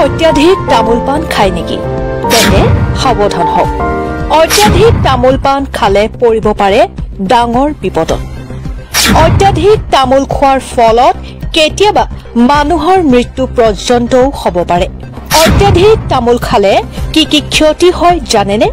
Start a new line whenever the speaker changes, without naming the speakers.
অত্যাধিক তামোল পাণ খায় নেকি তেনে সাৱধান হওক অত্যাধিক তামোল পাণ খালে পৰিব পাৰে ডাঙৰ বিপদত অত্যাধিক তামোল খোৱাৰ ফলত কেতিয়াবা মানুহৰ মৃত্যু পৰ্যন্তও হ'ব পাৰে অত্যাধিক তামোল খালে কি ক্ষতি হয় জানেনে